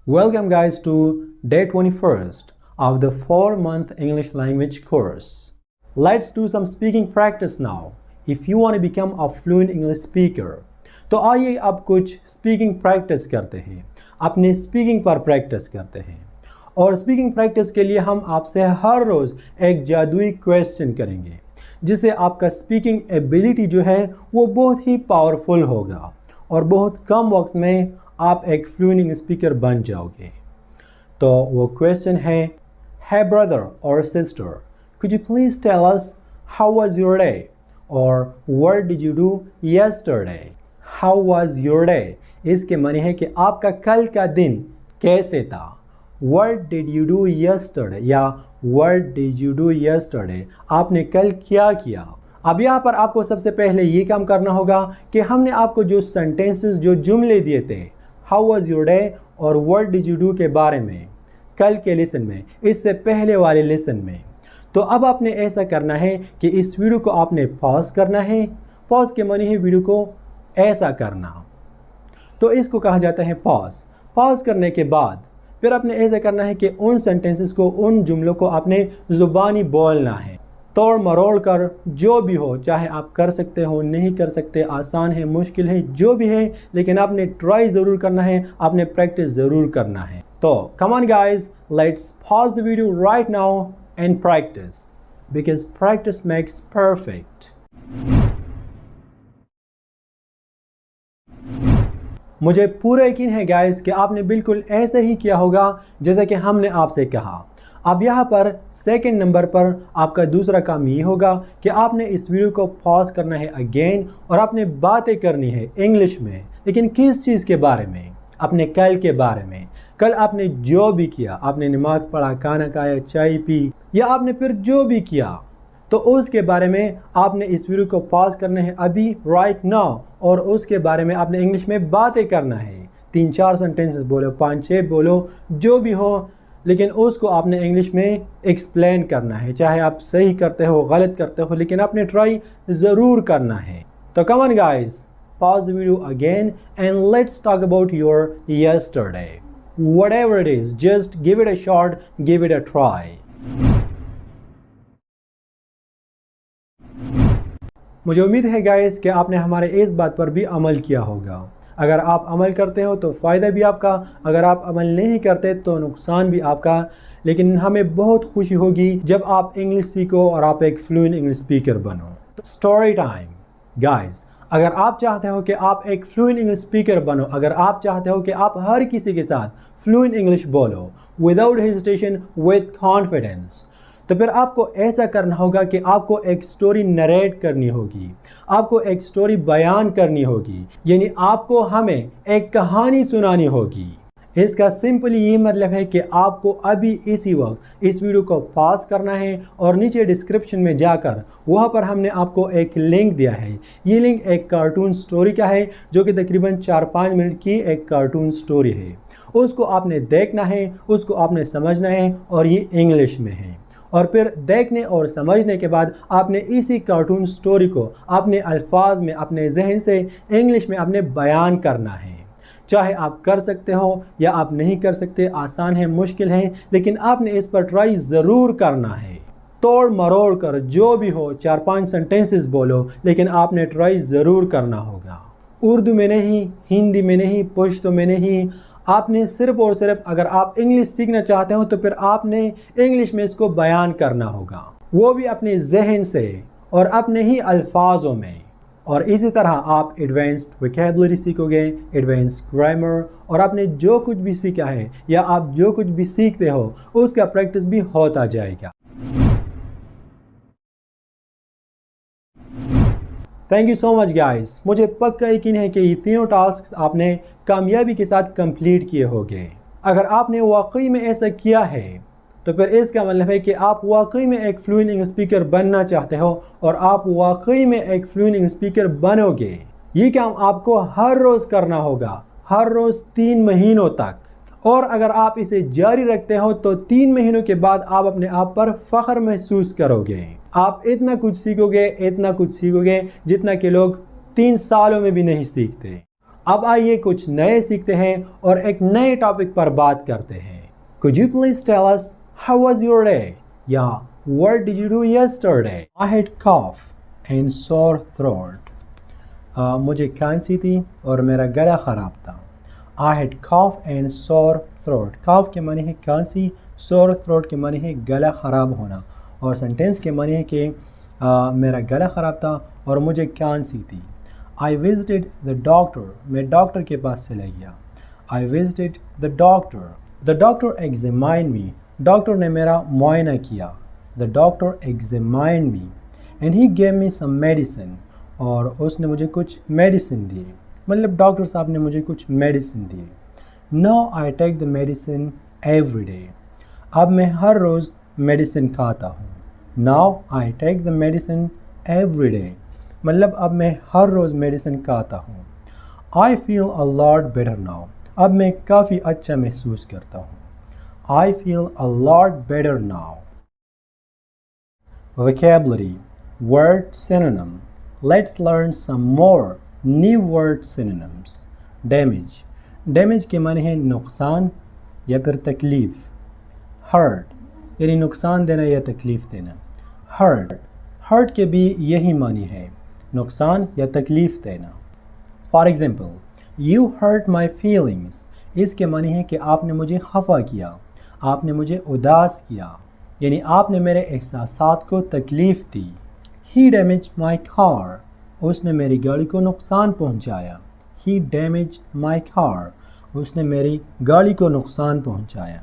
Welcome guys to day 21st of the 4-month English language course. Let's do some speaking practice now. If you want to become a fluent English speaker, तो आइए अब कुछ speaking practice करते हैं, अपने speaking पर practice करते हैं। और स्पीकिंग प्रैक्टिस के लिए हम आपसे हर रोज़ एक जादुई क्वेश्चन करेंगे, जिससे आपका स्पीकिंग एबिलिटी जो है वो बहुत ही पावरफुल होगा और बहुत कम वक्त में आप एक फ्लुएंट इंग्लिश स्पीकर बन जाओगे। तो वो क्वेश्चन है, Hey brother or sister, could you please tell us how was your day? Or what did you do yesterday? How was your day? इसके माने है कि आपका कल का दिन कैसे था। What did you do yesterday? या What did you do yesterday? आपने कल क्या किया। अब यहाँ पर आपको सबसे पहले ये काम करना होगा कि हमने आपको जो सेंटेंसेस, जो जुमले दिए थे, How was your day और What did you do के बारे में कल के लेसन में, इससे पहले वाले लेसन में। तो अब आपने ऐसा करना है कि इस वीडियो को आपने पॉज करना है। पॉज के माने है वीडियो को ऐसा करना, तो इसको कहा जाता है पॉज। पॉज करने के बाद फिर आपने ऐसा करना है कि उन सेंटेंसेस को, उन जुमलों को आपने ज़ुबानी बोलना है, तोड़ मरोड़ कर, जो भी हो, चाहे आप कर सकते हो, नहीं कर सकते, आसान है, मुश्किल है, जो भी है, लेकिन आपने ट्राई ज़रूर करना है, आपने प्रैक्टिस ज़रूर करना है। तो come on guys, let's pause the video right now and practice, because practice makes perfect. मुझे पूरा यकीन है गाइस कि आपने बिल्कुल ऐसे ही किया होगा जैसा कि हमने आपसे कहा। अब यहाँ पर सेकंड नंबर पर आपका दूसरा काम ये होगा कि आपने इस वीडियो को पॉज करना है अगेन और आपने बातें करनी है इंग्लिश में। लेकिन किस चीज़ के बारे में? अपने कल के बारे में। कल आपने जो भी किया, आपने नमाज पढ़ा, खाना खाया, चाय पी, या आपने फिर जो भी किया, तो उसके बारे में आपने इस वीडियो को पॉज करना है अभी, राइट नाउ, और उसके बारे में आपने इंग्लिश में बातें करना है। 3-4 सेंटेंसेस बोलो, 5-6 बोलो, जो भी हो, लेकिन उसको आपने इंग्लिश में एक्सप्लेन करना है। चाहे आप सही करते हो, गलत करते हो, लेकिन आपने ट्राई ज़रूर करना है। तो come on guys, pause the video again and let's talk about your yesterday. Whatever it is, just give it a shot, give it a try. मुझे उम्मीद है गाइस कि आपने हमारे इस बात पर भी अमल किया होगा। अगर आप अमल करते हो तो फ़ायदा भी आपका, अगर आप अमल नहीं करते तो नुकसान भी आपका। लेकिन हमें बहुत खुशी होगी जब आप इंग्लिश सीखो और आप एक फ्लुएंट इंग्लिश स्पीकर बनो। तो स्टोरी टाइम गाइस, अगर आप चाहते हो कि आप एक फ्लुएंट इंग्लिश स्पीकर बनो, अगर आप चाहते हो कि आप हर किसी के साथ फ्लुएंट इंग्लिश बोलो विदाउट हेजिटेशन, विद कॉन्फिडेंस, तो फिर आपको ऐसा करना होगा कि आपको एक स्टोरी नरेट करनी होगी, आपको एक स्टोरी बयान करनी होगी, यानी आपको हमें एक कहानी सुनानी होगी। इसका सिंपली ये मतलब है कि आपको अभी इसी वक्त इस वीडियो को पॉज करना है और नीचे डिस्क्रिप्शन में जाकर वहाँ पर हमने आपको एक लिंक दिया है। ये लिंक एक कार्टून स्टोरी का है, जो कि तकरीबन 4-5 मिनट की एक कार्टून स्टोरी है। उसको आपने देखना है, उसको आपने समझना है, और ये इंग्लिश में है। और फिर देखने और समझने के बाद आपने इसी कार्टून स्टोरी को अपने अल्फाज में, अपने जहन से इंग्लिश में आपने बयान करना है। चाहे आप कर सकते हो या आप नहीं कर सकते, आसान है, मुश्किल है, लेकिन आपने इस पर ट्राई ज़रूर करना है। तोड़ मरोड़ कर, जो भी हो, 4-5 सेंटेंसेस बोलो, लेकिन आपने ट्राई ज़रूर करना होगा। उर्दू में नहीं, हिंदी में नहीं, पश्तो में नहीं, आपने सिर्फ और सिर्फ, अगर आप इंग्लिश सीखना चाहते हो तो फिर आपने इंग्लिश में इसको बयान करना होगा, वो भी अपने जहन से और अपने ही अल्फाजों में। और इसी तरह आप एडवांस्ड वोकैबुलरी सीखोगे, एडवांस्ड ग्रामर, और आपने जो कुछ भी सीखा है या आप जो कुछ भी सीखते हो उसका प्रैक्टिस भी होता जाएगा। Thank you so much guys. मुझे पक्का यकीन है कि ये तीनों टास्क आपने कामयाबी के साथ कंप्लीट किए होंगे। अगर आपने वाकई में ऐसा किया है तो फिर इसका मतलब है कि आप वाकई में एक फ्लुएंट इंग्लिश स्पीकर बनना चाहते हो और आप वाकई में एक फ्लुएंट इंग्लिश स्पीकर बनोगे। ये काम आपको हर रोज़ करना होगा, हर रोज़ 3 महीनों तक। और अगर आप इसे जारी रखते हो तो 3 महीनों के बाद आप अपने आप पर फ़ख्र महसूस करोगे। आप इतना कुछ सीखोगे, इतना कुछ सीखोगे जितना कि लोग 3 सालों में भी नहीं सीखते। अब आइए कुछ नए सीखते हैं और एक नए टॉपिक पर बात करते हैं। Could you please tell us how was your day? या what did you do yesterday? I had cough and sore throat. मुझे खांसी थी और मेरा गला ख़राब था। I had cough and sore throat. cough के माने है खांसी, sore throat के माने है गला ख़राब होना, और सेंटेंस के माने है कि मेरा गला ख़राब था और मुझे खांसी थी। I visited the doctor. मैं डॉक्टर के पास चला गया। I visited the doctor. The doctor examined me. Doctor ने मेरा मुआयना किया। The doctor examined me and he gave me some medicine. और उसने मुझे कुछ मेडिसिन दिए, मतलब डॉक्टर साहब ने मुझे कुछ मेडिसिन दिए। Now I take the medicine every day. अब मैं हर रोज़ मेडिसिन खाता हूँ। Now I take the medicine every day. मतलब अब मैं हर रोज़ मेडिसिन खाता हूँ। I feel a lot better now. अब मैं काफ़ी अच्छा महसूस करता हूँ। I feel a lot better now. Vocabulary. Word synonym. Let's learn some more new word synonyms. Damage. Damage के माने हैं नुकसान या फिर तकलीफ। Hurt यानी नुकसान देना या तकलीफ देना। Hurt के भी यही मानी है, नुकसान या तकलीफ देना। For example, you hurt my feelings, इसके मानी है कि आपने मुझे खफा किया, आपने मुझे उदास किया, यानी आपने मेरे एहसासात को तकलीफ़ दी। ही डैमेज्ड माई कार, उसने मेरी गाड़ी को नुकसान पहुंचाया। ही डैमेज्ड माई कार, उसने मेरी गाड़ी को नुकसान पहुंचाया।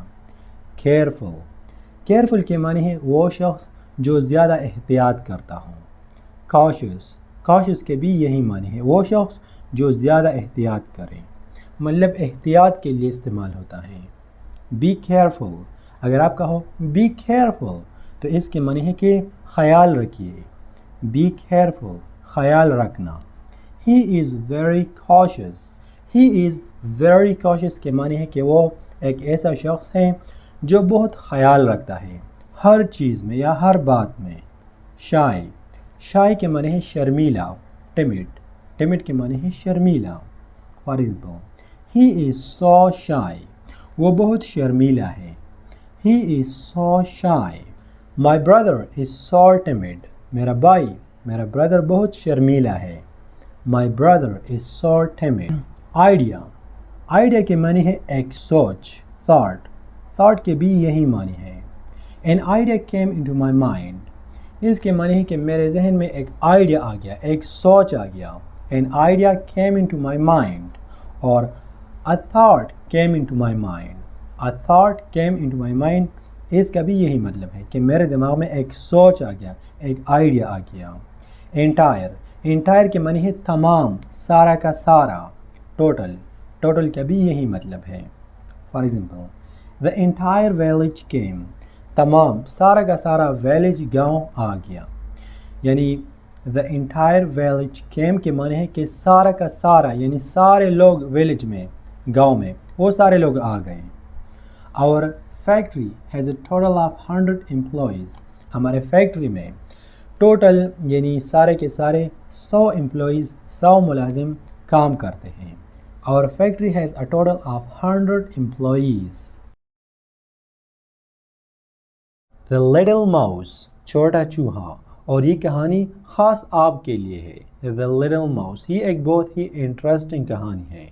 केयरफुल, केयरफुल के मानी है वो शख्स जो ज़्यादा एहतियात करता हो। कॉशियस, कॉशियस के भी यही मानी है, वो शख्स जो ज़्यादा एहतियात करे, मतलब एहतियात के लिए इस्तेमाल होता है। बी केयरफुल, अगर आप कहो बी केयरफुल तो इसके मानी है कि ख्याल रखिए। बी केयरफुल, ख्याल रखना। He is very cautious, he is very cautious के मानी है कि वो एक ऐसा शख्स है जो बहुत ख्याल रखता है हर चीज़ में या हर बात में। शाय, शाय के माने है शर्मीला। टिमिड, टिमिड के माने है शर्मीला। For example, he is so shy, वो बहुत शर्मीला है। He is so shy. My brother is so timid, मेरा भाई, मेरा ब्रदर बहुत शर्मीला है। My brother is so timid. Idea, idea के माने है एक सोच। थॉट, थॉट के भी यही माने है। N idea came into my mind, इसके माने है कि मेरे जहन में एक आइडिया आ गया, एक सोच आ गया। An idea came into my mind. और a thought came into my mind, a thought came into my mind, इसका भी यही मतलब है कि मेरे दिमाग में एक सोच आ गया, एक आइडिया आ गया। एंटायर, एंटायर के माने है तमाम, सारा का सारा। टोटल, टोटल का भी यही मतलब है। For example, the entire village came, तमाम, सारा का सारा विलेज गांव आ गया, यानी द एंटायर विलेज केम के माने है कि सारा का सारा, यानी सारे लोग विलेज में, गांव में, वो सारे लोग आ गए। Our factory has a total of 100 employees, हमारे फैक्ट्री में टोटल यानी सारे के सारे 100 एम्प्लॉयज़, 100 मुलाजिम काम करते हैं। Our factory has a total of 100 employees. The little mouse, छोटा चूहा, और ये कहानी ख़ास आपके लिए है। द लिटिल माउस, ये एक बहुत ही इंटरेस्टिंग कहानी है।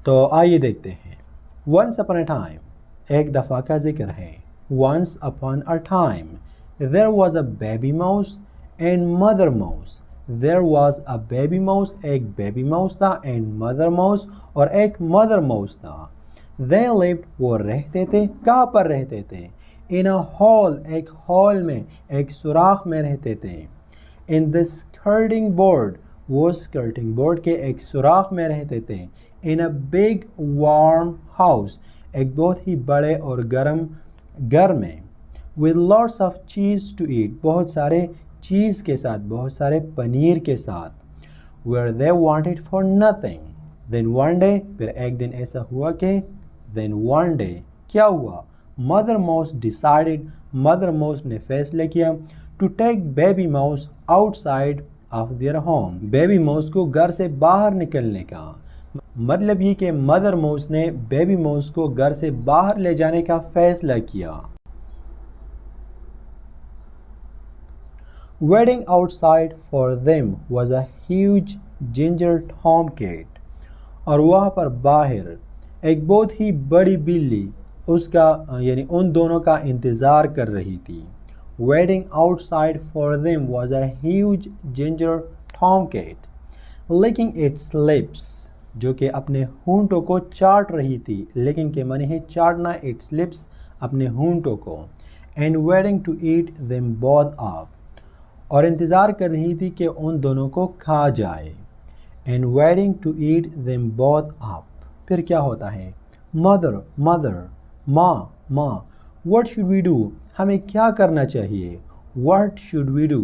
तो आइए देखते हैं। वंस अपॉन अ टाइम, एक दफ़ा का जिक्र है। Once upon a time there was a baby mouse and mother mouse. There was a baby mouse, एक बेबी माउस था, एंड मदर माउस, और एक मदर माउस था। दे लिव्ड, वो रहते थे, कहाँ पर रहते थे? इन अ हॉल, एक हॉल में, एक सुराख में रहते थे। इन द स्कर्टिंग बोर्ड, वो स्कर्टिंग बोर्ड के एक सुराख में रहते थे। In a big warm house, एक बहुत ही बड़े और गर्म घर में। With lots of cheese to eat, बहुत सारे चीज़ के साथ, बहुत सारे पनीर के साथ। Where they wanted for nothing. Then one day, फिर एक दिन ऐसा हुआ कि देन वन डे, क्या हुआ? Mother mouse decided, mother mouse ने फैसला किया to take baby mouse outside of their home, baby mouse को घर से बाहर निकलने का। मतलब ये कि मदर माउस ने बेबी माउस को घर से बाहर ले जाने का फैसला किया। Waiting outside for them was a huge ginger tomcat और वहाँ पर बाहर एक बहुत ही बड़ी बिल्ली उसका यानी उन दोनों का इंतज़ार कर रही थी। Waiting outside for them was a huge ginger tomcat licking its lips जो कि अपने होंठों को चाट रही थी। licking के माने है चाटना, its lips अपने होंठों को। And waiting to eat them both up और इंतज़ार कर रही थी कि उन दोनों को खा जाए। And waiting to eat them both up फिर क्या होता है? मदर मदर, माँ माँ, what should we do हमें क्या करना चाहिए? What should we do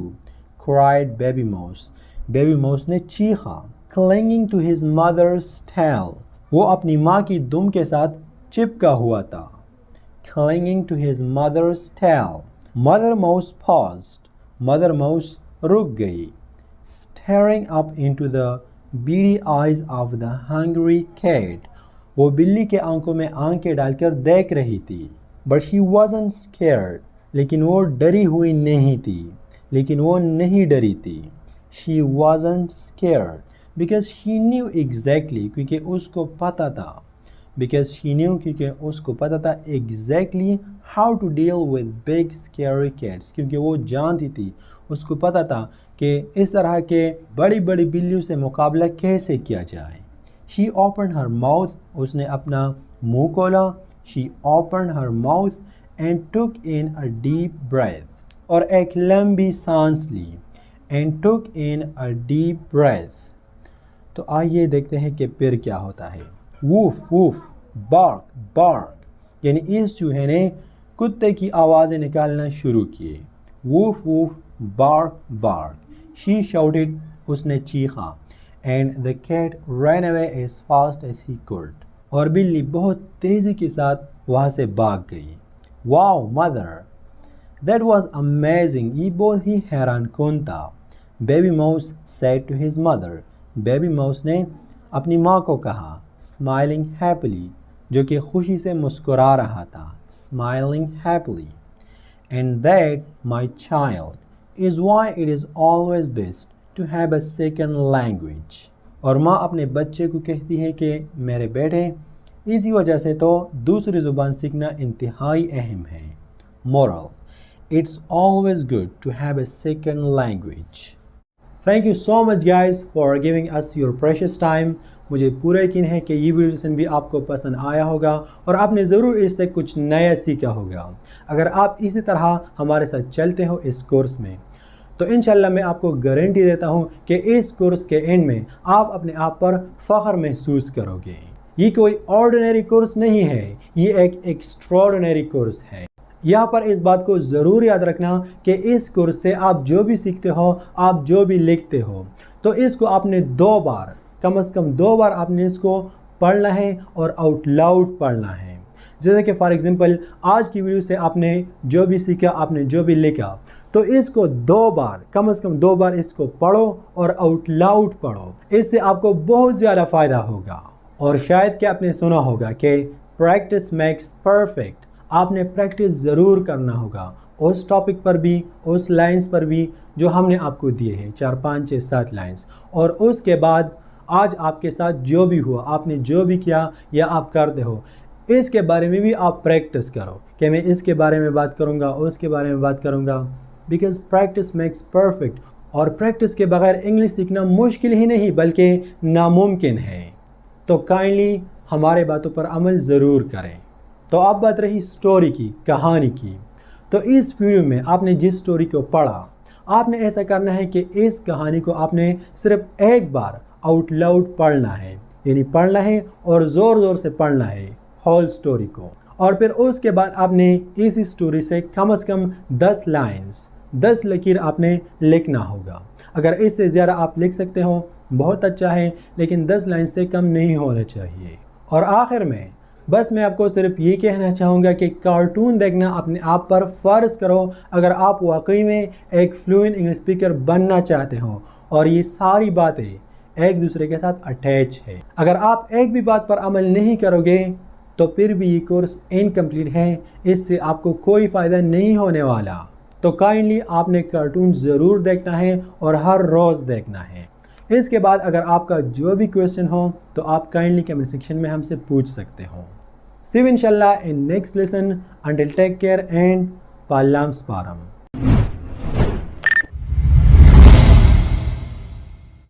cried baby mouse baby mouse ने चीखा। Clinging to his mother's tail वो अपनी माँ की दुम के साथ चिपका हुआ था। Clinging to his mother's tail mother mouse paused mother mouse रुक गई। Staring up into the beady eyes of the hungry cat वो बिल्ली के आंखों में आंखें डालकर देख रही थी। But she wasn't scared लेकिन वो डरी हुई नहीं थी। लेकिन वो नहीं डरी थी। She wasn't scared because she knew exactly क्योंकि उसको पता था। Because she knew क्योंकि उसको पता था exactly how to deal with big scary cats क्योंकि वो जानती थी, उसको पता था कि इस तरह के बड़ी बड़ी बिल्लियों से मुकाबला कैसे किया जाए। She opened her mouth उसने अपना मुंह खोला। She opened her mouth and took in a deep breath और एक लंबी सांस ली। And took in a deep breath तो आइए देखते हैं कि फिर क्या होता है। वूफ वूफ, बार्क बार्क यानी इस चूहे ने कुत्ते की आवाज़ें निकालना शुरू किए। Woof woof, bark bark, she shouted उसने चीखा। And the cat run away as fast as he could और बिल्ली बहुत तेज़ी के साथ वहाँ से भाग गई। Wow mother, that was amazing, ये बहुत ही हैरान कौन था। Baby mouse said to his mother baby mouse ने अपनी माँ को कहा। स्माइलिंग हैप्पीली जो कि खुशी से मुस्कुरा रहा था। Smiling happily and that my child is why it is always best to have a second language और माँ अपने बच्चे को कहती है कि मेरे बेटे इसी वजह से तो दूसरी ज़ुबान सीखना इंतहाई अहम है। Moral, it's always good to have a second language. Thank you so much guys for giving us your precious time. मुझे पूरा यकीन है कि ये वीडियो लेसन भी आपको पसंद आया होगा और आपने ज़रूर इससे कुछ नया सीखा होगा। अगर आप इसी तरह हमारे साथ चलते हो इस कोर्स में तो इंशाल्लाह मैं आपको गारंटी देता हूँ कि इस कोर्स के एंड में आप अपने आप पर फ़ख्र महसूस करोगे। ये कोई ऑर्डिनरी कोर्स नहीं है, ये एक एक्स्ट्राऑर्डिनरी कोर्स है। यहाँ पर इस बात को ज़रूर याद रखना कि इस कोर्स से आप जो भी सीखते हो, आप जो भी लिखते हो, तो इसको आपने 2 बार, कम से कम 2 बार आपने इसको पढ़ना है और आउट लाउड पढ़ना है। जैसे कि फॉर एग्ज़ाम्पल आज की वीडियो से आपने जो भी सीखा, आपने जो भी लिखा, तो इसको 2 बार, कम से कम 2 बार इसको पढ़ो और आउट लाउड पढ़ो। इससे आपको बहुत ज़्यादा फ़ायदा होगा। और शायद कि आपने सुना होगा कि प्रैक्टिस मेक्स परफेक्ट। आपने प्रैक्टिस ज़रूर करना होगा उस टॉपिक पर भी, उस लाइंस पर भी जो हमने आपको दिए हैं, 4, 5, 6, 7 लाइंस। और उसके बाद आज आपके साथ जो भी हुआ, आपने जो भी किया या आप करते हो, इसके बारे में भी आप प्रैक्टिस करो कि मैं इसके बारे में बात करूँगा, उसके बारे में बात करूँगा। Because practice makes perfect. और प्रैक्टिस के बगैर इंग्लिश सीखना मुश्किल ही नहीं बल्कि नामुमकिन है। तो काइंडली हमारे बातों पर अमल ज़रूर करें। तो अब बात रही स्टोरी की, कहानी की। तो इस वीडियो में आपने जिस स्टोरी को पढ़ा, आपने ऐसा करना है कि इस कहानी को आपने सिर्फ एक बार आउट लाउड पढ़ना है, यानी पढ़ना है और ज़ोर ज़ोर से पढ़ना है होल स्टोरी को। और फिर उसके बाद आपने इस स्टोरी से कम 10 लाइन्स, 10 लकीर आपने लिखना होगा। अगर इससे ज़्यादा आप लिख सकते हो बहुत अच्छा है, लेकिन 10 लाइन से कम नहीं होना चाहिए। और आखिर में बस मैं आपको सिर्फ ये कहना चाहूँगा कि कार्टून देखना अपने आप पर फ़र्ज़ करो अगर आप वाकई में एक फ्लुएंट इंग्लिश स्पीकर बनना चाहते हो। और ये सारी बातें एक दूसरे के साथ अटैच है। अगर आप एक भी बात पर अमल नहीं करोगे तो फिर भी ये कोर्स इनकम्प्लीट है, इससे आपको कोई फ़ायदा नहीं होने वाला। तो काइंडली आपने कार्टून ज़रूर देखना है और हर रोज़ देखना है। इसके बाद अगर आपका जो भी क्वेश्चन हो तो आप काइंडली कमेंट सेक्शन में हमसे पूछ सकते हो। See you inshallah in next lesson. Until take care and Palam Sparam.